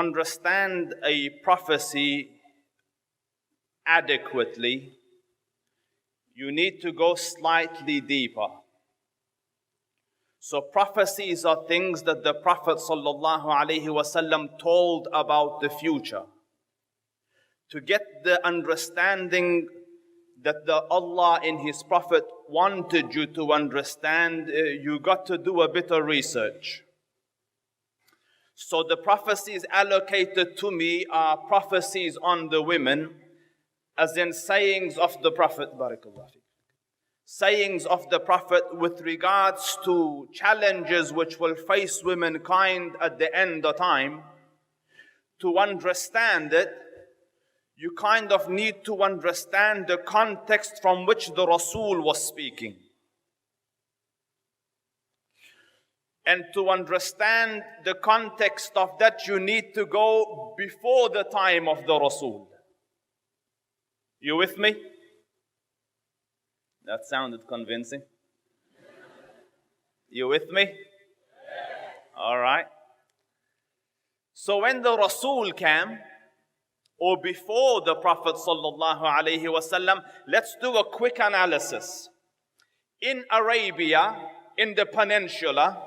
understand a prophecy adequately, you need to go slightly deeper. So prophecies are things that the Prophet ﷺ told about the future. To get the understanding that Allah in His Prophet wanted you to understand, you got to do a bit of research. So the prophecies allocated to me are prophecies on the women, as in sayings of the Prophet, sayings of the Prophet with regards to challenges which will face womankind at the end of time. To understand it, you kind of need to understand the context from which the Rasul was speaking. And to understand the context of that, you need to go before the time of the Rasul. You with me? That sounded convincing. You with me? All right. So when the Rasul came, or before the Prophet ﷺ, let's do a quick analysis. In Arabia, in the peninsula,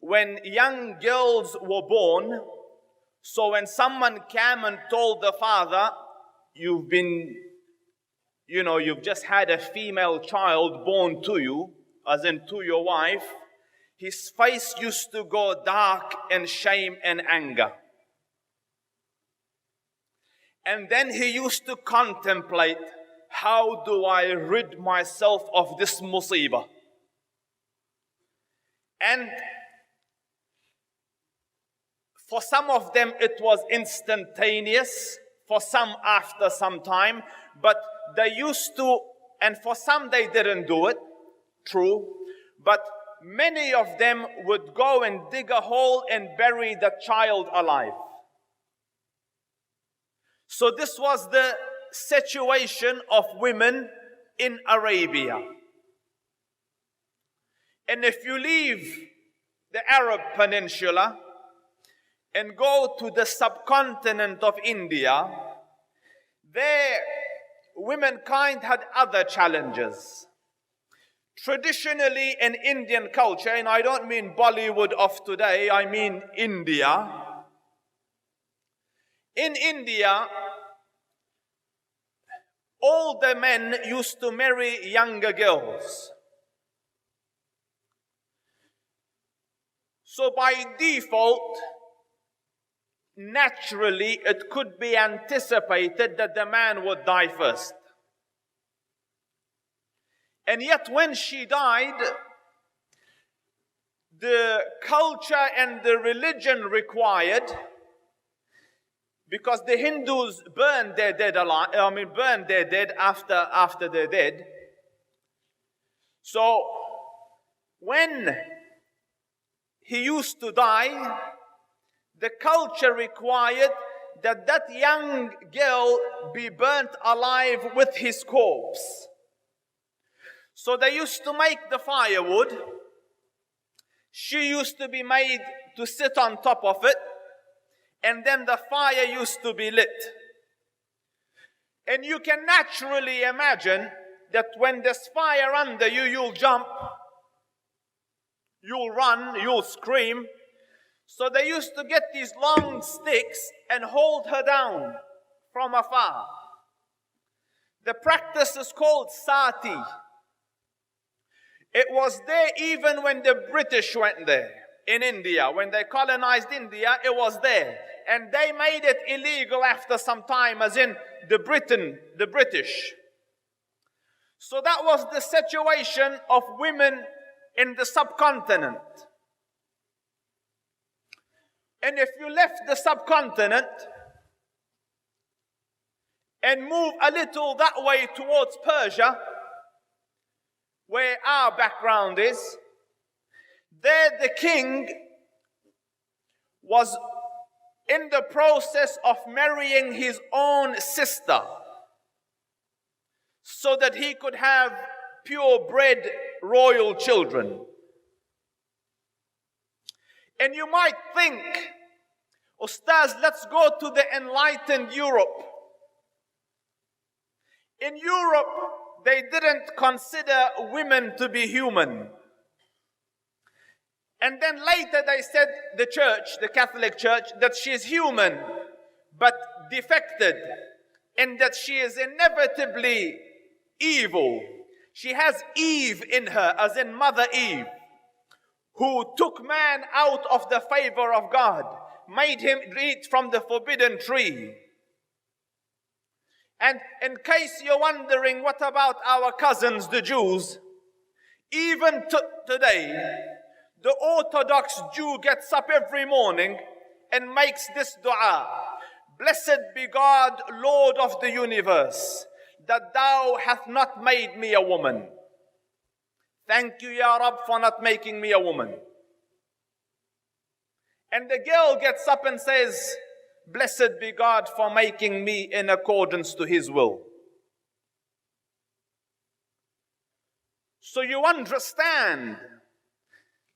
when young girls were born, so when someone came and told the father, you've just had a female child born to you, as in to your wife, his face used to go dark in shame and anger. And then he used to contemplate, how do I rid myself of this musibah? And for some of them it was instantaneous, for some after some time, but they used to, and for some they didn't do it, true, but many of them would go and dig a hole and bury the child alive. So this was the situation of women in Arabia. And if you leave the Arab Peninsula and go to the subcontinent of India, there womankind had other challenges. Traditionally in Indian culture, and I don't mean Bollywood of today, I mean India. In India, all the men used to marry younger girls. So by default, naturally, it could be anticipated that the man would die first. And yet when she died, the culture and the religion required, because the Hindus burn their dead after they're dead. So when he used to die, the culture required that that young girl be burnt alive with his corpse. So they used to make the firewood. She used to be made to sit on top of it, and then the fire used to be lit. And you can naturally imagine that when there's fire under you, you'll jump, you'll run, you'll scream. So they used to get these long sticks and hold her down from afar. The practice is called sati. It was there even when the British went there in India. When they colonized India, it was there. And they made it illegal after some time, as in the British. So that was the situation of women in the subcontinent. And if you left the subcontinent and move a little that way towards Persia, where our background is, there the king was in the process of marrying his own sister so that he could have purebred royal children. And you might think, Ustaz, let's go to the enlightened Europe. In Europe, they didn't consider women to be human. And then later they said, the church, the Catholic Church, that she is human, but defected, and that she is inevitably evil. She has Eve in her, as in Mother Eve, who took man out of the favor of God, made him eat from the forbidden tree. And in case you're wondering, what about our cousins, the Jews? Even today, the Orthodox Jew gets up every morning and makes this dua. Blessed be God, Lord of the universe, that thou hast not made me a woman. Thank you, Ya Rab, for not making me a woman. And the girl gets up and says, blessed be God for making me in accordance to His will. So you understand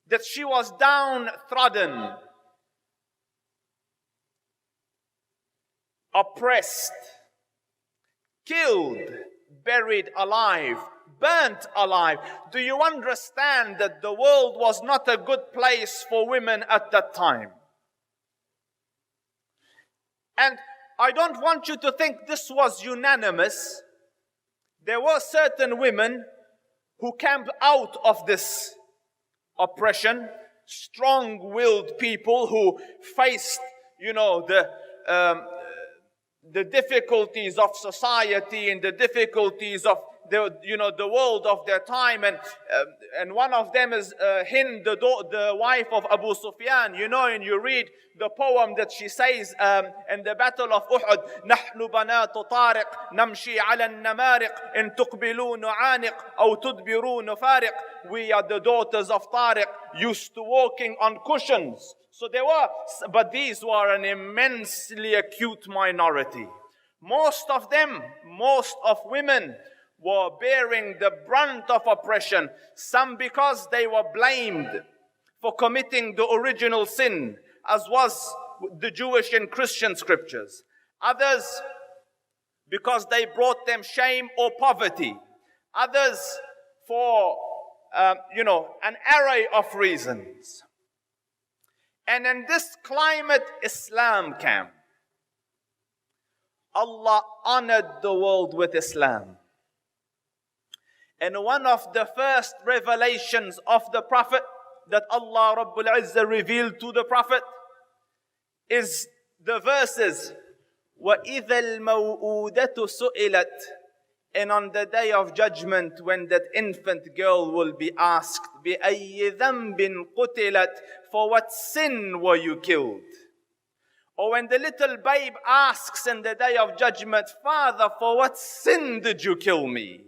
that she was downtrodden, oppressed, killed, buried alive, burnt alive. Do you understand that the world was not a good place for women at that time? And I don't want you to think this was unanimous. There were certain women who came out of this oppression, strong-willed people who faced, the difficulties of society and the difficulties of the world of their time, and one of them is Hind, the wife of Abu Sufyan. And you read the poem that she says in the Battle of Uhud. نحن بنات طارق نمشي على النمارق إن تقبلوا نعانق أو تدبروا نفارق. We are the daughters of Tariq, used to walking on cushions. So but these were an immensely acute minority. Most of women were bearing the brunt of oppression, some because they were blamed for committing the original sin, as was the Jewish and Christian scriptures. Others because they brought them shame or poverty. Others for, an array of reasons. And in this climate, Islam came. Allah honored the world with Islam. And one of the first revelations of the Prophet that Allah Rabbul Izzah revealed to the Prophet is the verses, وَإِذَا الْمَوْءُودَةُ سُئِلَتْ. And on the day of judgment, when that infant girl will be asked, بِأَيِّ ذَنْبٍ قُتِلَتْ. For what sin were you killed? Or when the little babe asks in the day of judgment, Father, for what sin did you kill me?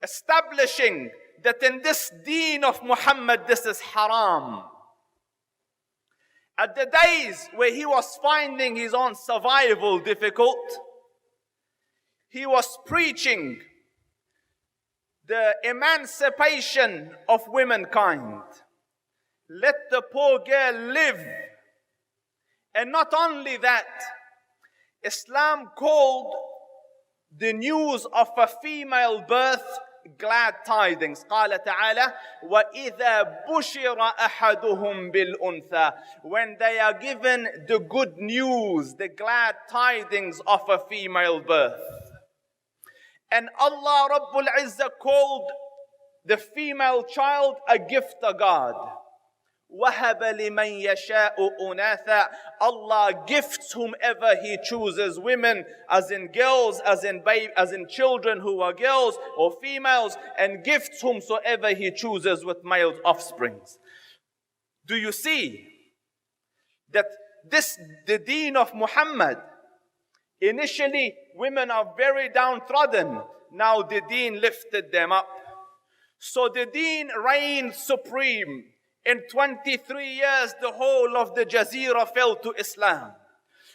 Establishing that in this deen of Muhammad, this is haram. At the days where he was finding his own survival difficult, he was preaching the emancipation of womankind. Let the poor girl live. And not only that, Islam called the news of a female birth glad tidings. قال تعالى وَإِذَا بُشِرَ أَحَدُهُمْ بِالْأُنْثَى. When they are given the good news, the glad tidings of a female birth. And Allah Rabbul Izzah called the female child a gift to God. وَهَبَ لِمَنْ يَشَاءُ أُنَاثًا. Allah gifts whomever He chooses, women as in girls, as in children who are girls or females, and gifts whomsoever He chooses with male offsprings. Do you see that the deen of Muhammad, initially women are very downtrodden, now the deen lifted them up. So the deen reigned supreme. In 23 years, the whole of the Jazeera fell to Islam.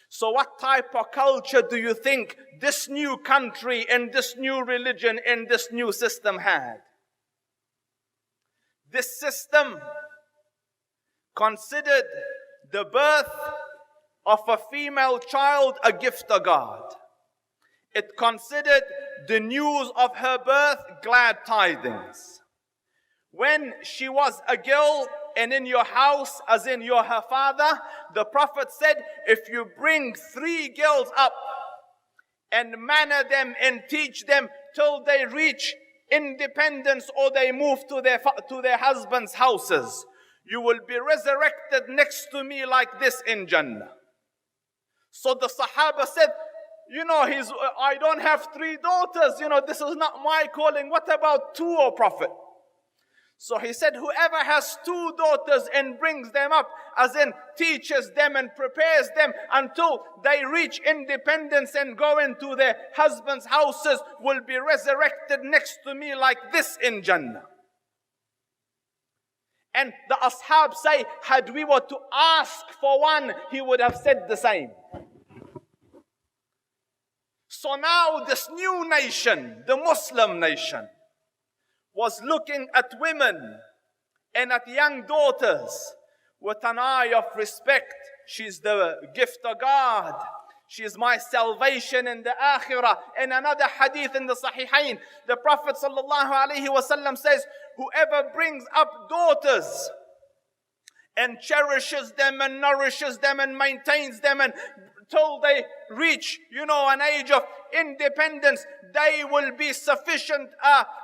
So what type of culture do you think this new country and this new religion and this new system had? This system considered the birth of a female child a gift of God. It considered the news of her birth glad tidings. When she was a girl and in your house, as in you're her father, the Prophet said, if you bring 3 girls up and manner them and teach them till they reach independence or they move to their husbands' houses, you will be resurrected next to me like this in Jannah. So the Sahaba said, I don't have 3 daughters, this is not my calling. What about 2, O Prophet? So he said, whoever has 2 daughters and brings them up, as in teaches them and prepares them until they reach independence and go into their husbands' houses, will be resurrected next to me like this in Jannah. And the Ashab say, had we were to ask for one, he would have said the same. So now this new nation, the Muslim nation, was looking at women and at young daughters with an eye of respect. She's the gift of God. She's my salvation in the akhirah. In another hadith in the Sahihain, the Prophet ﷺ says, whoever brings up daughters and cherishes them and nourishes them and maintains them until they reach, an age of independence, they will be sufficient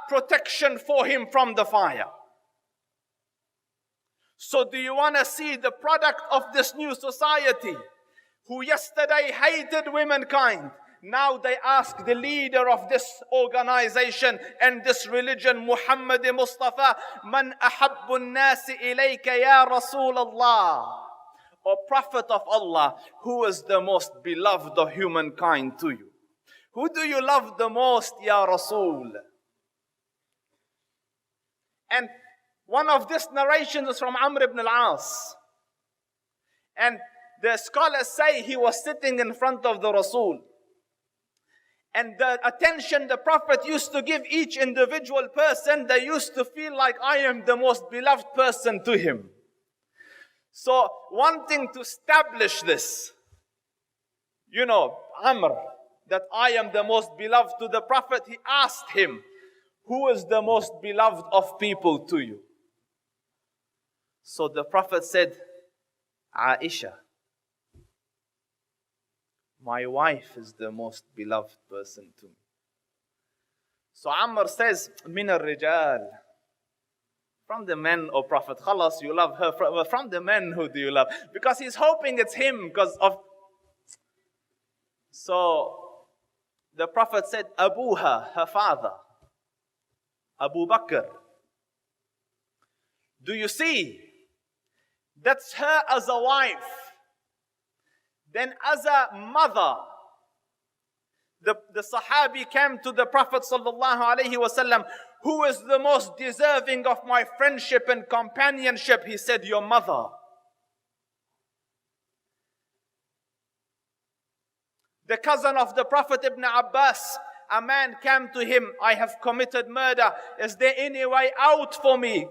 protection for him from the fire. So do you want to see the product of this new society, who yesterday hated womankind? Now they ask the leader of this organization and this religion, Muhammad Mustafa, Man ahabbu an-nasi ilayka ya Rasul Allah. O Prophet of Allah, who is the most beloved of humankind to you? Who do you love the most, Ya Rasul? And one of these narrations is from Amr ibn al-As. And the scholars say he was sitting in front of the Rasul. And the attention the Prophet used to give each individual person, they used to feel like I am the most beloved person to him. So wanting to establish this, Amr, that I am the most beloved to the Prophet, he asked him, who is the most beloved of people to you? So the Prophet said, Aisha. My wife is the most beloved person to me. So Amr says, Min al-Rijal. From the men, O Prophet, khalas, you love her. From the men, who do you love? Because he's hoping it's him because of... So the Prophet said, Abuha, her father, Abu Bakr. Do you see? That's her as a wife. Then as a mother, the Sahabi came to the Prophet ﷺ, who is the most deserving of my friendship and companionship? He said, your mother. The cousin of the Prophet Ibn Abbas, a man came to him, I have committed murder. Is there any way out for me?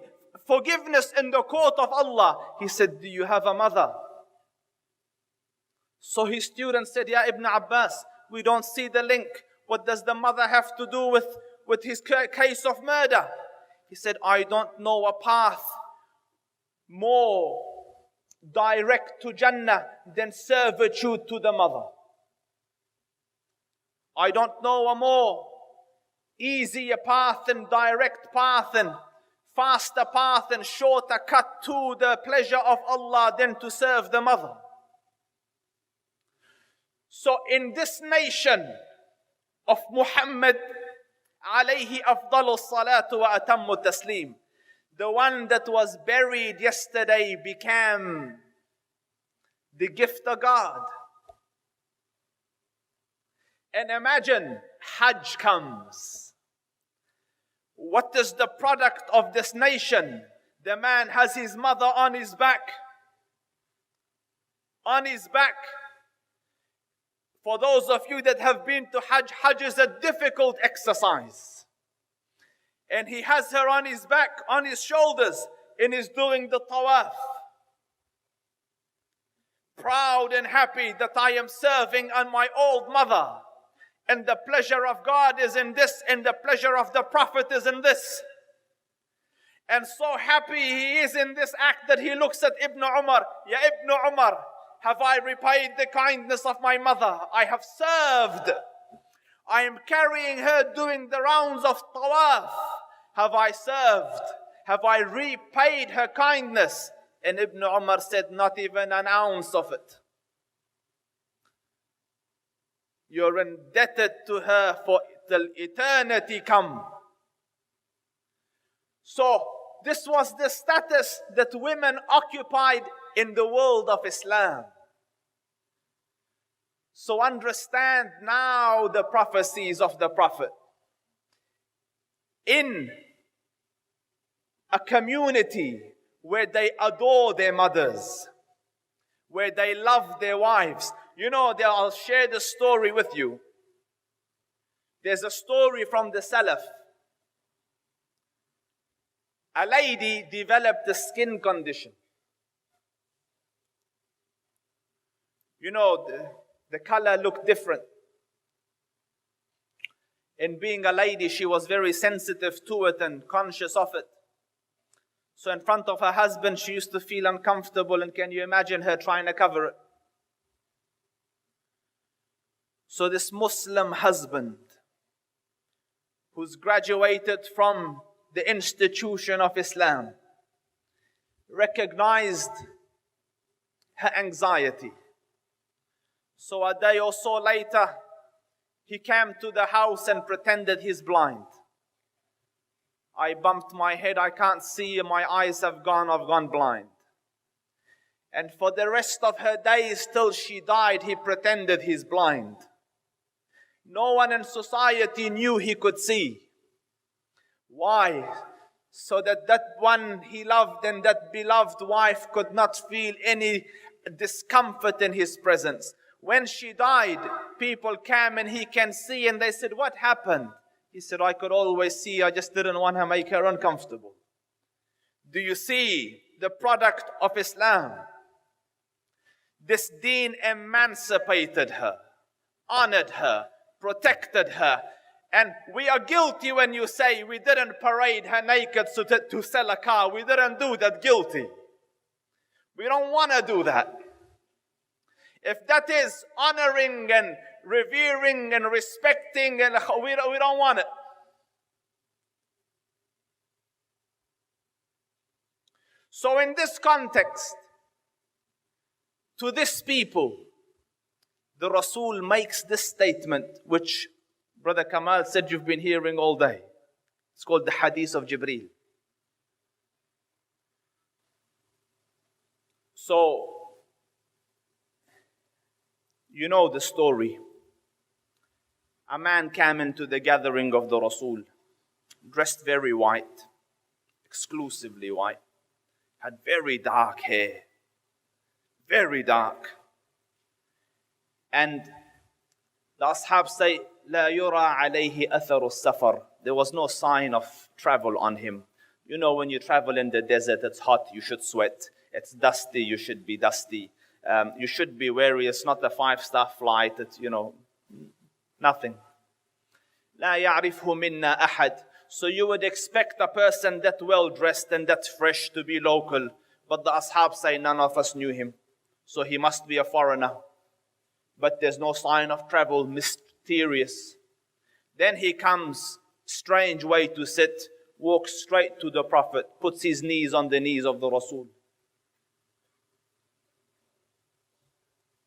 Forgiveness in the court of Allah. He said, do you have a mother? So his student said, Ya Ibn Abbas, we don't see the link. What does the mother have to do with his case of murder? He said, I don't know a path more direct to Jannah than servitude to the mother. I don't know a more easier path and direct path and faster path and shorter cut to the pleasure of Allah than to serve the mother. So in this nation of Muhammad, alayhi afdalu salatu wa atammu taslim, the one that was buried yesterday became the gift of God. And imagine Hajj comes. What is the product of this nation? The man has his mother on his back. On his back. For those of you that have been to Hajj, Hajj is a difficult exercise. And he has her on his back, on his shoulders, and is doing the tawaf. proud and happy that I am serving on my old mother. And the pleasure of God is in this, and the pleasure of the Prophet is in this. And so happy he is in this act that he looks at Ibn Umar. Ya Ibn Umar, have I repaid the kindness of my mother? I have served. I am carrying her doing the rounds of tawaf. Have I served? Have I repaid her kindness? And Ibn Umar said, not even an ounce of it. You're indebted to her for till eternity come. So this was the status that women occupied in the world of Islam. So understand now the prophecies of the Prophet. In a community where they adore their mothers, where they love their wives. You know, I'll share the story with you. There's a story from the Salaf. A lady developed a skin condition. You know, the color looked different. In being a lady, she was very sensitive to it and conscious of it. So in front of her husband, she used to feel uncomfortable, and can you imagine her trying to cover it? So this Muslim husband, who's graduated from the institution of Islam, recognized her anxiety. So a day or so later, he came to the house and pretended he's blind. I bumped my head, I can't see, my eyes have gone, I've gone blind. And for the rest of her days till she died, he pretended he's blind. No one in society knew he could see. Why? So that one he loved and that beloved wife could not feel any discomfort in his presence. When she died, people came and he can see, and they said, what happened? He said, I could always see, I just didn't want to make her uncomfortable. Do you see the product of Islam? This deen emancipated her, honored her, protected her. And we are guilty when you say we didn't parade her naked to sell a car. We didn't do that, guilty. We don't want to do that. If that is honoring and revering and respecting, and we don't want it. So in this context, to this people, the Rasul makes this statement, which Brother Kamal said you've been hearing all day. It's called the Hadith of Jibreel. So, you know the story. A man came into the gathering of the Rasul, dressed very white, exclusively white, had very dark hair, very dark. And the Ashab say, لا يرى عليه أثر السفر. There was no sign of travel on him. You know, when you travel in the desert, it's hot, you should sweat. It's dusty, you should be dusty. You should be wary. It's not a 5-star flight. It's, nothing. لا يعرفه منا أحد. So you would expect a person that well dressed and that fresh to be local. But the Ashab say none of us knew him. So he must be a foreigner. But there's no sign of travel, mysterious. Then he comes, strange way to sit, walks straight to the Prophet, puts his knees on the knees of the Rasul.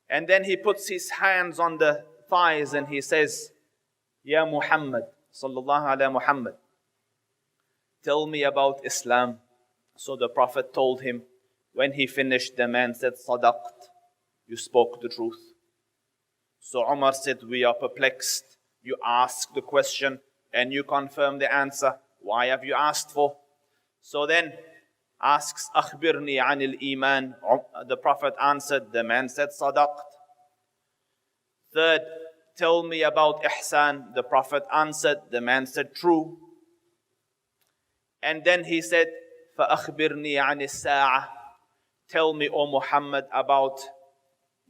And then he puts his hands on the thighs and he says, Ya Muhammad, sallallahu ala Muhammad, tell me about Islam. So the Prophet told him. When he finished, the man said, Sadaqt, you spoke the truth. So Umar said, we are perplexed. You asked the question and you confirm the answer. Why have you asked for? So then asks, Akhbirni anil iman. The Prophet answered, the man said, Sadaqt. Third, tell me about ihsan. The Prophet answered, the man said, true. And then he said, فَأَخْبِرْنِي عَنِ السَّاعَةِ. Tell me, O Muhammad, about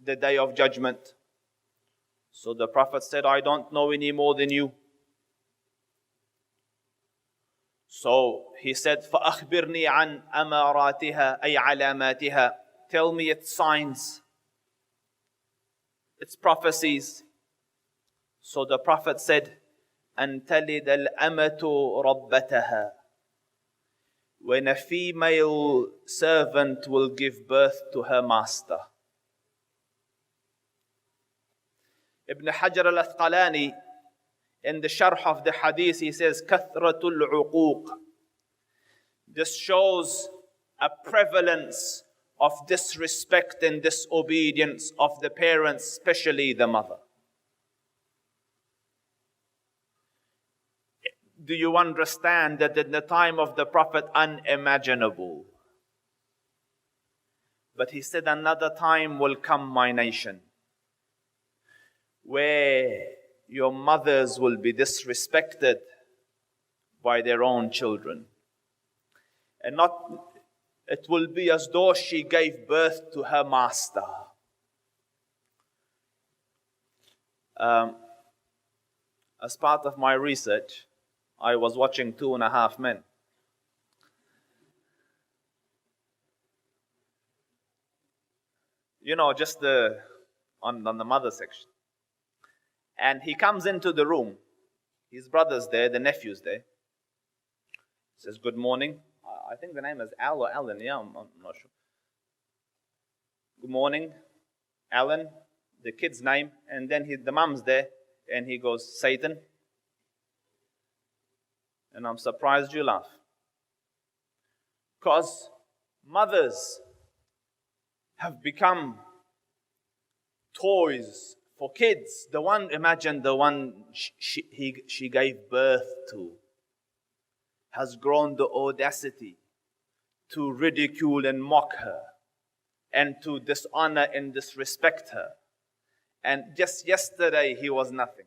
the day of judgment. So the Prophet said, I don't know any more than you. So he said, فَأَخْبِرْنِي عَنْ أَمَارَاتِهَا أَيْ عَلَامَاتِهَا. Tell me its signs, its prophecies. So the Prophet said, أَن تَلِدَ الْأَمَةُ رَبَّتَهَا. When a female servant will give birth to her master. Ibn Hajar al-Asqalani, in the sharh of the hadith, he says, كَثْرَةُ الْعُقُوقِ. This shows a prevalence of disrespect and disobedience of the parents, especially the mother. Do you understand that in the time of the Prophet, unimaginable? But he said, another time will come, my nation, where your mothers will be disrespected by their own children. And it will be as though she gave birth to her master. As part of my research, I was watching 2.5 Men. You know, just on the mother section. And he comes into the room. His brother's there, the nephew's there. He says, good morning. I think the name is Al or Alan. Yeah, I'm not sure. Good morning, Alan, the kid's name. And then the mom's there. And he goes, Satan. And I'm surprised you laugh. Because mothers have become toys for kids. Imagine the one she gave birth to has grown the audacity to ridicule and mock her and to dishonor and disrespect her. And just yesterday he was nothing.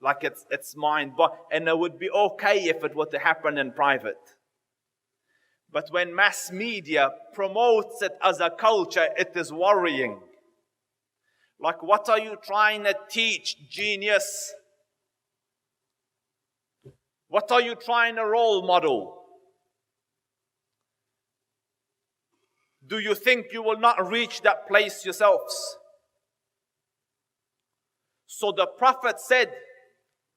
Like it's mine. And it would be okay if it were to happen in private. But when mass media promotes it as a culture, it is worrying. Like, what are you trying to teach, genius? What are you trying to role model? Do you think you will not reach that place yourselves? So the Prophet said,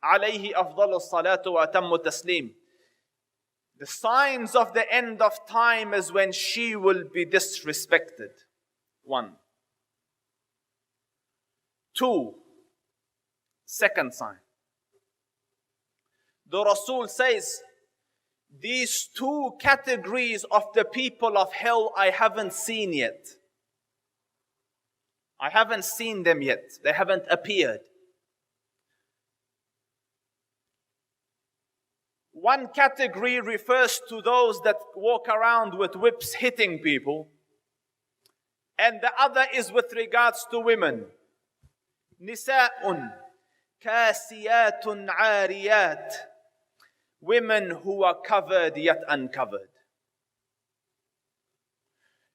alayhi afdalu salatu wa atammu taslim, the signs of the end of time is when she will be disrespected. 1. 2. Second sign. The Rasul says, these 2 categories of the people of hell I haven't seen yet. I haven't seen them yet. They haven't appeared. 1 category refers to those that walk around with whips hitting people. And the other is with regards to women. Nisa'un kasiyatun ariyat. Women who are covered yet uncovered.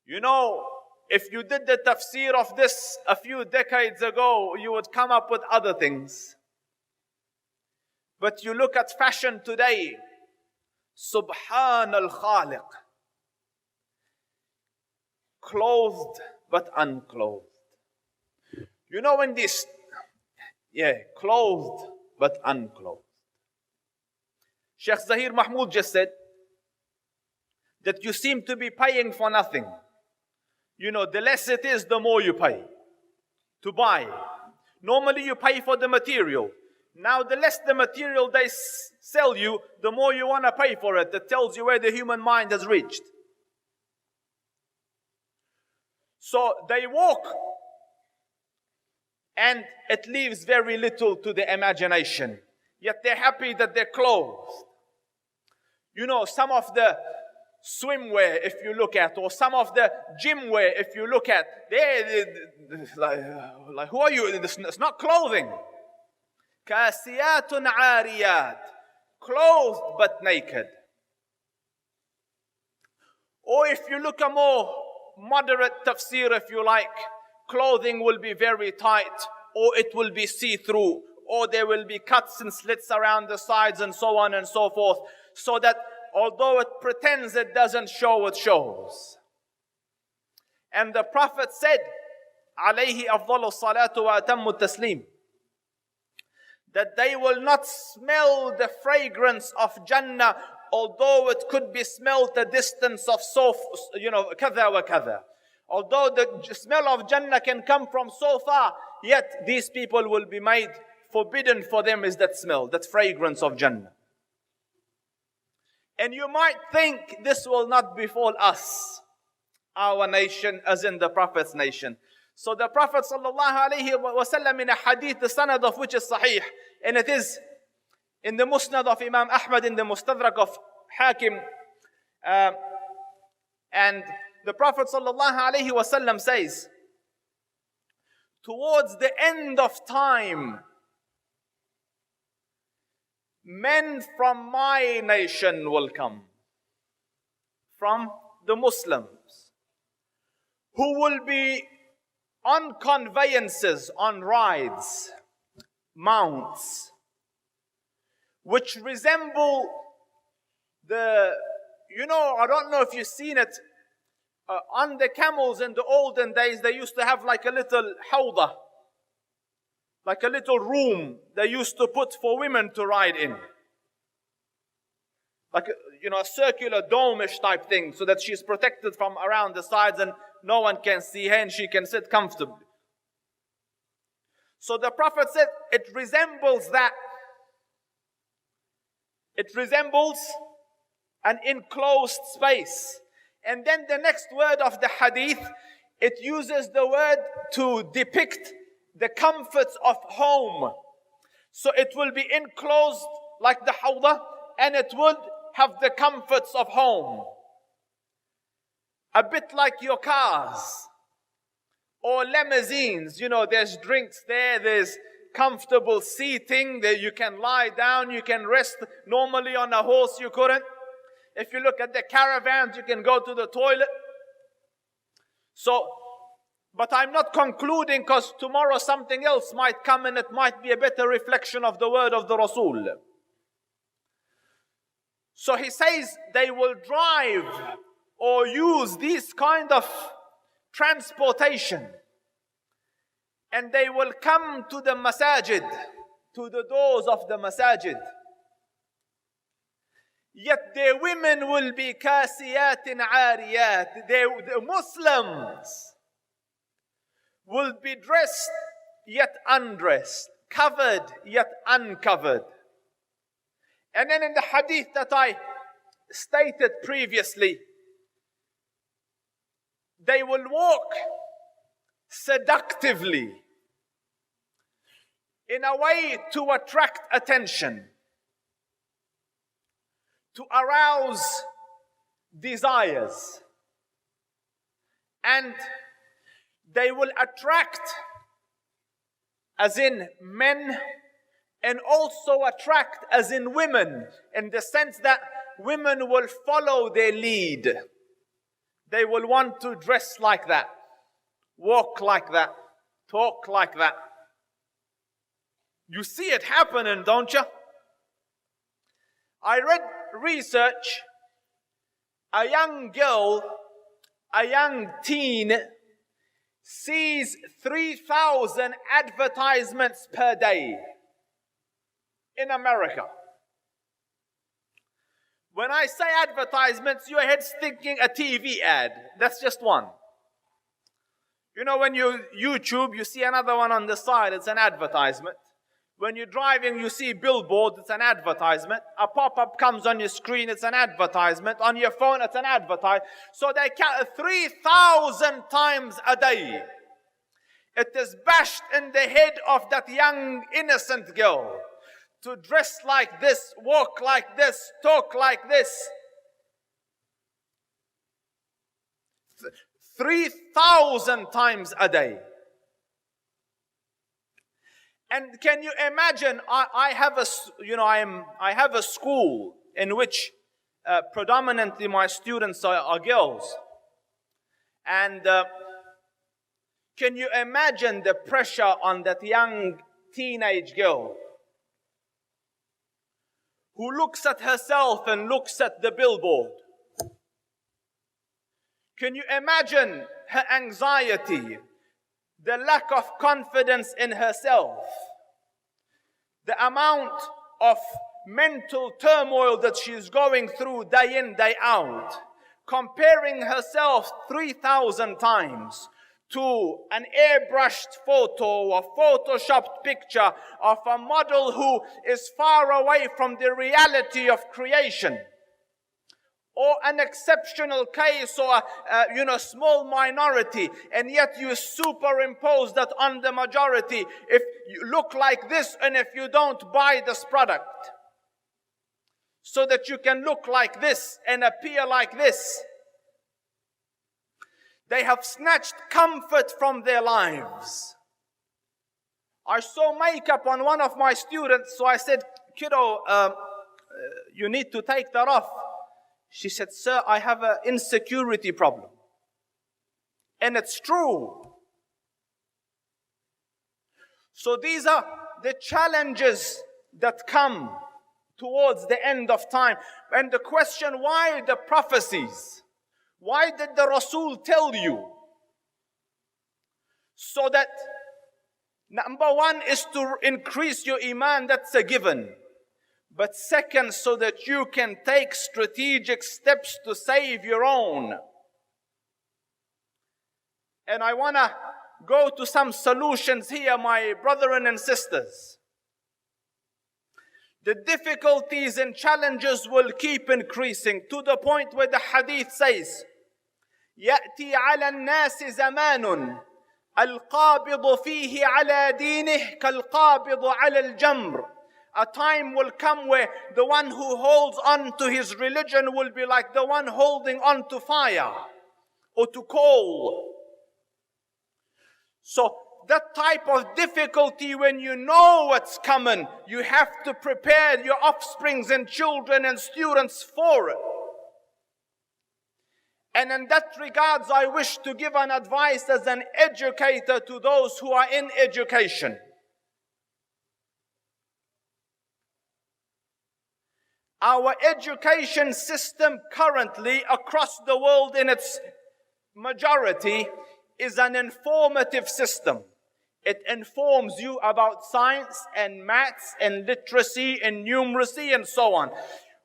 You know, if you did the tafsir of this a few decades ago, you would come up with other things. But you look at fashion today, Subhan al-Khaliq. Clothed but unclothed. You know when this, clothed but unclothed. Sheikh Zahir Mahmood just said that you seem to be paying for nothing. You know, the less it is, the more you pay to buy. Normally you pay for the material. Now the less the material they sell you, the more you want to pay for it. That tells you where the human mind has reached. So they walk and it leaves very little to the imagination. Yet they're happy that they're clothed. You know, some of the swimwear, if you look at, or some of the gym wear, if you look at, they're like, who are you? It's not clothing. Kasiyatun ariyat, clothed but naked. Or if you look a more moderate tafsir, if you like, clothing will be very tight, or it will be see-through, or there will be cuts and slits around the sides and so on and so forth, so that although it pretends it doesn't show, it shows. And the Prophet said, alayhi afdalu salatu wa atammu taslim, that they will not smell the fragrance of Jannah, although it could be smelled a distance of kada wa kada. Although the smell of Jannah can come from so far, yet these people will be made forbidden for them is that smell, that fragrance of Jannah. And you might think this will not befall us, our nation, as in the Prophet's nation. So the Prophet ﷺ in a hadith, the sanad of which is sahih, and it is in the musnad of Imam Ahmad, in the mustadrak of Hakim, and the Prophet ﷺ says, towards the end of time, men from my nation will come, from the Muslims, who will be on conveyances, on rides, mounts, which resemble I don't know if you've seen it, on the camels in the olden days, they used to have like a little hawda, like a little room they used to put for women to ride in. Like a circular dome-ish type thing, so that she's protected from around the sides and no one can see her and she can sit comfortably. So the Prophet said, it resembles that. It resembles an enclosed space. And then the next word of the hadith, it uses the word to depict the comforts of home. So it will be enclosed like the hawda, and it would have the comforts of home. A bit like your cars or limousines. There's drinks there, there's comfortable seating, there you can lie down, you can rest. Normally on a horse you couldn't. If you look at the caravans, you can go to the toilet. But I'm not concluding, because tomorrow something else might come and it might be a better reflection of the word of the Rasul. So he says they will drive or use these kind of transportation, and they will come to the masajid, to the doors of the masajid. Yet their women will be kasiyatin ariyat. The Muslims will be dressed yet undressed, covered yet uncovered. And then in the hadith that I stated previously, they will walk seductively in a way to attract attention, to arouse desires, and they will attract, as in men, and also attract as in women, in the sense that women will follow their lead. They will want to dress like that, walk like that, talk like that. You see it happening, don't you? I read research. A young girl, a young teen, sees 3,000 advertisements per day in America. When I say advertisements, your head's thinking a TV ad. That's just one. When you YouTube, you see another one on the side, it's an advertisement. When you're driving, you see billboards, it's an advertisement. A pop-up comes on your screen, it's an advertisement. On your phone, it's an advertisement. So they count 3,000 times a day. It is bashed in the head of that young, innocent girl to dress like this, walk like this, talk like this. 3,000 times a day. And can you imagine? I have a school in which predominantly my students are girls, and Can you imagine the pressure on that young teenage girl who looks at herself and looks at the billboard? Can you imagine her anxiety, the lack of confidence in herself, the amount of mental turmoil that she's going through day in, day out, comparing herself 3,000 times to an airbrushed photo or photoshopped picture of a model who is far away from the reality of creation, or an exceptional case, or a small minority, and yet you superimpose that on the majority. If you look like this, and if you don't buy this product, so that you can look like this and appear like this. They have snatched comfort from their lives. I saw makeup on one of my students, so I said, "Kiddo, you need to take that off." She said, "Sir, I have an insecurity problem." And it's true. So these are the challenges that come towards the end of time. And the question, why the prophecies? Why did the Rasul tell you? So that, number one, is to increase your iman, that's a given. But second, so that you can take strategic steps to save your own. And I want to go to some solutions here, my brethren and sisters. The difficulties and challenges will keep increasing to the point where the hadith says, يأتي على الناس زمان القابض فيه على دينه كالقابض على الجمر. A time will come where the one who holds on to his religion will be like the one holding on to fire or to coal. So that type of difficulty, when you know what's coming, you have to prepare your offsprings and children and students for it. And in that regards, I wish to give an advice as an educator to those who are in education. Our education system currently across the world in its majority is an informative system. It informs you about science and maths and literacy and numeracy and so on.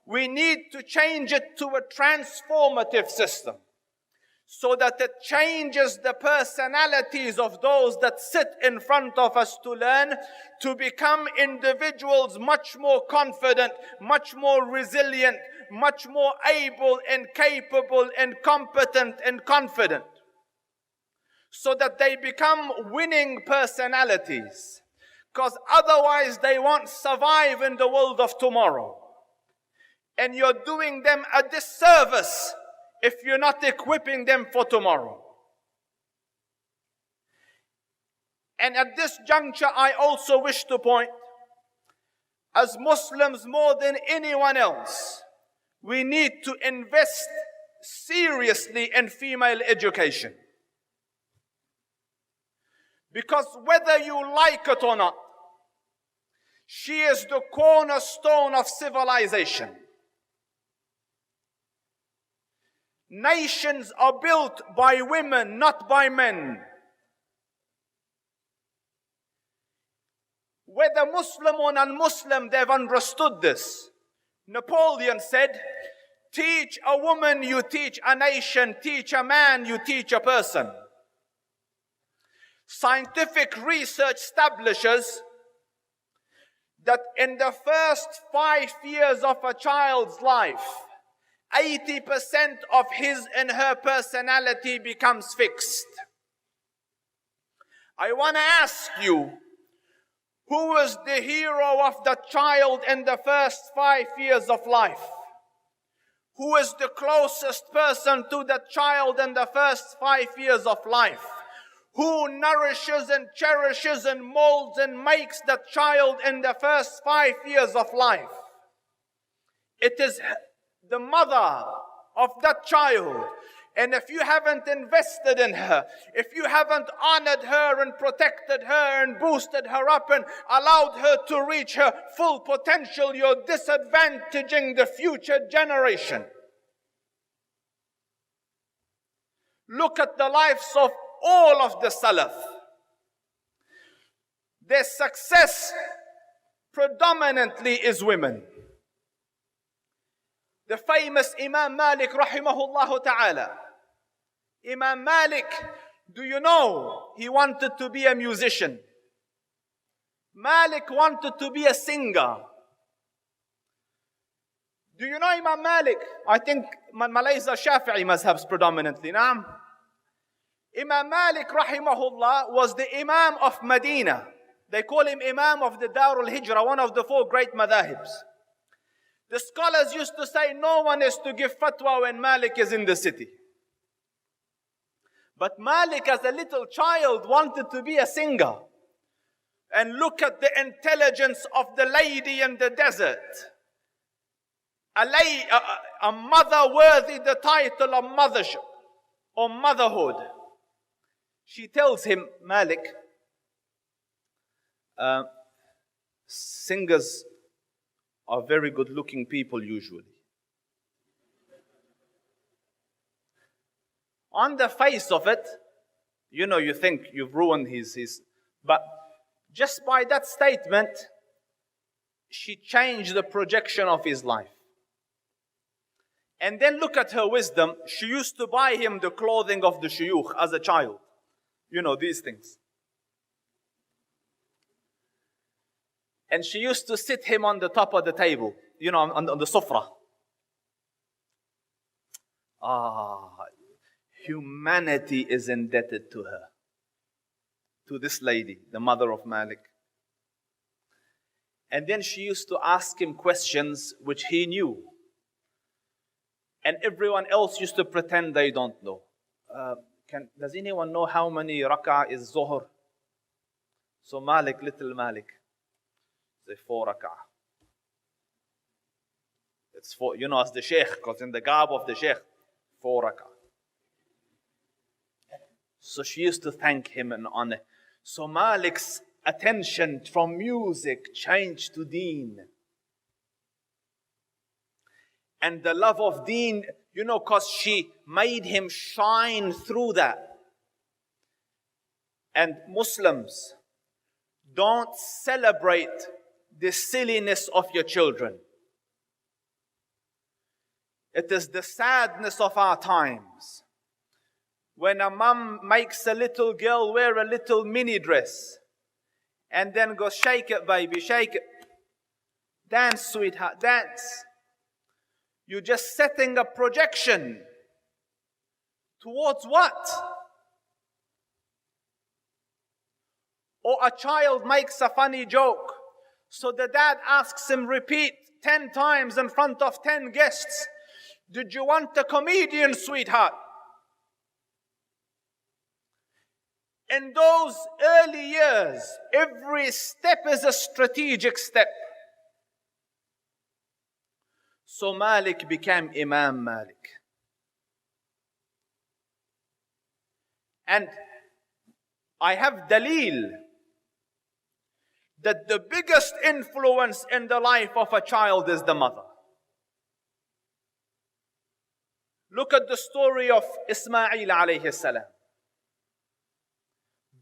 We need to change it to a transformative system so that it changes the personalities of those that sit in front of us to learn, to become individuals much more confident, much more resilient, much more able and capable and competent and confident, so that they become winning personalities. Because otherwise they won't survive in the world of tomorrow. And you're doing them a disservice if you're not equipping them for tomorrow. And at this juncture, I also wish to point, as Muslims more than anyone else, we need to invest seriously in female education. Because whether you like it or not, she is the cornerstone of civilization. Nations are built by women, not by men. Whether Muslim or non-Muslim, they've understood this. Napoleon said, "Teach a woman, you teach a nation. Teach a man, you teach a person." Scientific research establishes that in the first 5 years of a child's life, 80% of his and her personality becomes fixed. I want to ask you, who is the hero of the child in the first 5 years of life? Who is the closest person to the child in the first 5 years of life? Who nourishes and cherishes and molds and makes that child in the first 5 years of life? It is the mother of that child. And if you haven't invested in her, if you haven't honored her and protected her and boosted her up and allowed her to reach her full potential, you're disadvantaging the future generation. Look at the lives of all of the Salaf. Their success predominantly is women. The famous Imam Malik rahimahullah ta'ala. Imam Malik, do you know, he wanted to be a musician. Malik wanted to be a singer. Do you know Imam Malik? I think Malaysia Shafi'i mazhabs predominantly. Naam. Imam Malik rahimahullah was the Imam of Medina. They call him Imam of the Darul Hijrah, one of the 4 great madhahibs. The scholars used to say no one is to give fatwa when Malik is in the city. But Malik as a little child wanted to be a singer. And look at the intelligence of the lady in the desert. A mother worthy the title of mothership or motherhood. She tells him, Malik, singers are very good looking people usually. On the face of it, you know, you think you've ruined his, but just by that statement, she changed the projection of his life. And then look at her wisdom. She used to buy him the clothing of the shuyukh as a child. You know, these things. And she used to sit him on the top of the table, you know, on the sufra. Humanity is indebted to her. To this lady, the mother of Malik. And then she used to ask him questions which he knew. And everyone else used to pretend they don't know. Does anyone know how many rak'ah is Zuhr? So Malik, little Malik, say 4 rak'ah. It's 4, you know, as the sheikh, because in the garb of the sheikh, 4 rak'ah. So she used to thank him and honor. So Malik's attention from music changed to deen. And the love of deen, you know, because she made him shine through that. And Muslims, don't celebrate the silliness of your children. It is the sadness of our times. When a mom makes a little girl wear a little mini dress and then goes, shake it, baby, shake it. Dance, sweetheart, dance. You're just setting a projection towards what? Or a child makes a funny joke. So the dad asks him, repeat 10 times in front of 10 guests. Did you want a comedian, sweetheart? In those early years, every step is a strategic step. So Malik became Imam Malik. And I have dalil that the biggest influence in the life of a child is the mother. Look at the story of Ismail alayhi salam.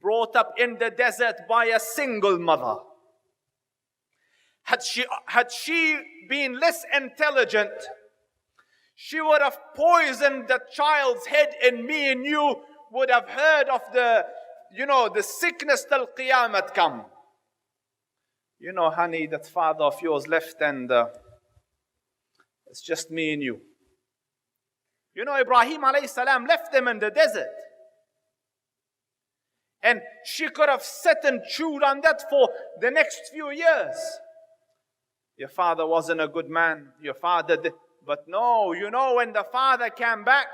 Brought up in the desert by a single mother. Had she been less intelligent, she would have poisoned the child's head, and me and you would have heard of the sickness till Qiyamah come. You know, honey, that father of yours left and it's just me and you. You know, Ibrahim alayhi salam left them in the desert. And she could have sat and chewed on that for the next few years. Your father wasn't a good man. Your father did. But no, you know, when the father came back,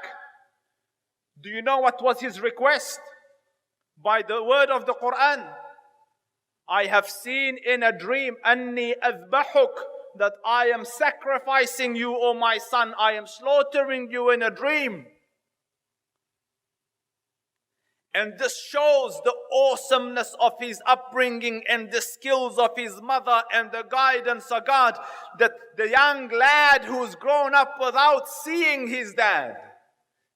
do you know what was his request? By the word of the Quran. I have seen in a dream, Anni azbahuk, that I am sacrificing you, O my son. I am slaughtering you in a dream. And this shows the awesomeness of his upbringing and the skills of his mother and the guidance of God, that the young lad who's grown up without seeing his dad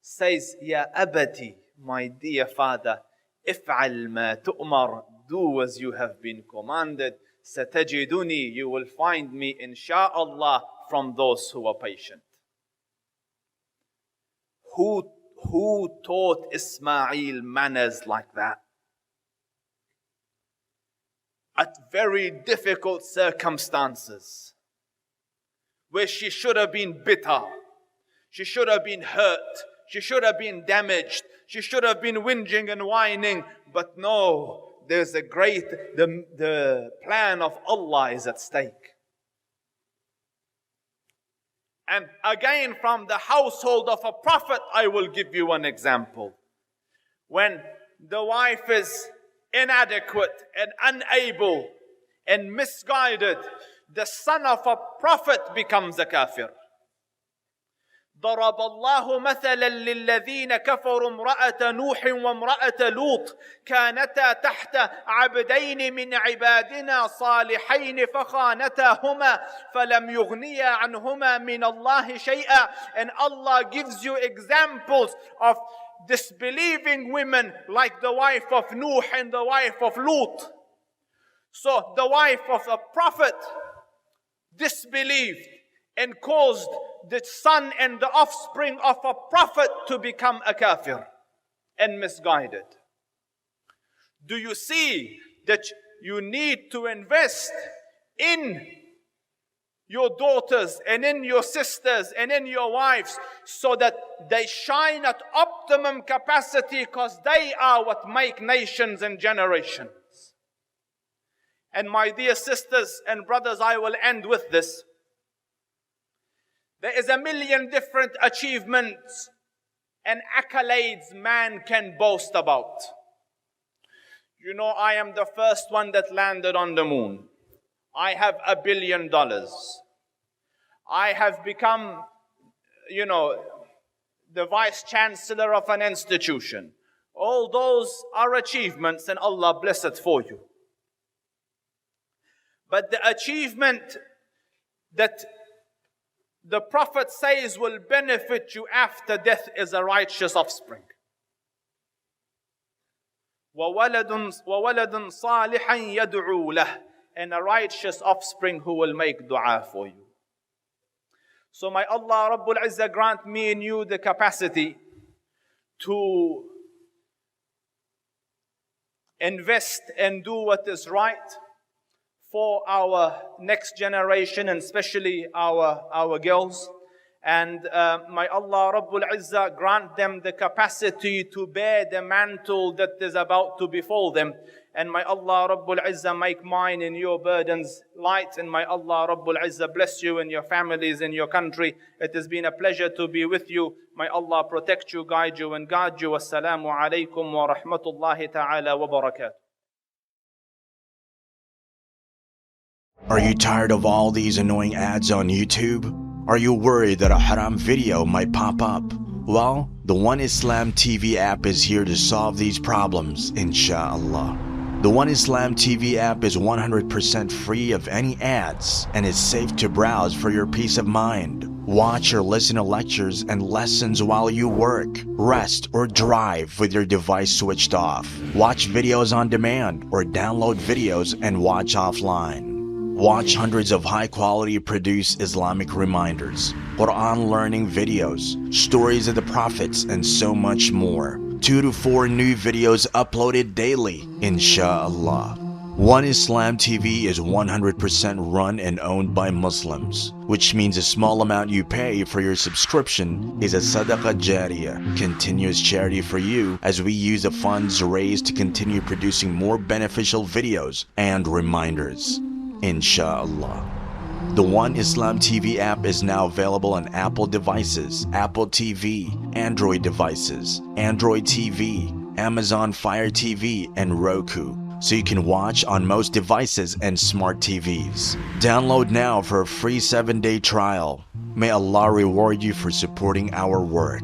says, Ya abati, my dear father, if'al ma tu'mar, do as you have been commanded. Satajiduni, you will find me insha'Allah from those who are patient. Who taught Ismail manners like that? At very difficult circumstances, where she should have been bitter, she should have been hurt, she should have been damaged, she should have been whinging and whining, but no, there's a the plan of Allah is at stake. And again, from the household of a prophet, I will give you an example. When the wife is inadequate and unable and misguided, the son of a prophet becomes a kafir. ضرب الله مثلا للذين كفروا امرأة نوح وامرأة لوط كانتا تحت عبدين من عبادنا صالحين فخانتاهما فلم يغنيا عنهما من الله شيئا. And Allah gives you examples of disbelieving women like the wife of Nuh and the wife of Lut. So the wife of a prophet disbelieved and caused the son and the offspring of a prophet to become a kafir and misguided. Do you see that you need to invest in your daughters and in your sisters and in your wives so that they shine at optimum capacity, because they are what make nations and generations? And my dear sisters and brothers, I will end with this. There is a million different achievements and accolades man can boast about. You know, I am the first one that landed on the moon. I have $1 billion. I have become, the vice chancellor of an institution. All those are achievements, and Allah bless it for you. But the achievement that the Prophet says will benefit you after death is a righteous offspring. وَوَلَدٌ صَالِحًا يَدْعُو لَهُ, and a righteous offspring who will make dua for you. So may Allah Rabbul Izzah grant me and you the capacity to invest and do what is right for our next generation, and especially our girls. And may Allah Rabbul Izzah grant them the capacity to bear the mantle that is about to befall them. And may Allah Rabbul Izzah make mine and your burdens light. And may Allah Rabbul Izzah bless you and your families and your country. It has been a pleasure to be with you. May Allah protect you, guide you and guard you. Assalamu alaikum wa rahmatullahi ta'ala wa barakatuh. Are you tired of all these annoying ads on YouTube? Are you worried that a haram video might pop up? Well, the One Islam TV app is here to solve these problems, inshallah. The One Islam TV app is 100% free of any ads and is safe to browse for your peace of mind. Watch or listen to lectures and lessons while you work, rest, or drive with your device switched off. Watch videos on demand or download videos and watch offline. Watch hundreds of high-quality produced Islamic reminders, Quran learning videos, stories of the prophets, and so much more. 2 to 4 new videos uploaded daily, inshallah. One Islam TV is 100% run and owned by Muslims, which means a small amount you pay for your subscription is a SADAQAH JARIYAH, continuous charity for you, as we use the funds raised to continue producing more beneficial videos and reminders, inshallah. The One Islam TV app is now available on Apple devices, Apple TV, Android devices, Android TV, Amazon Fire TV, and Roku, so you can watch on most devices and smart TVs. Download now for a free 7-day trial. May Allah reward you for supporting our work.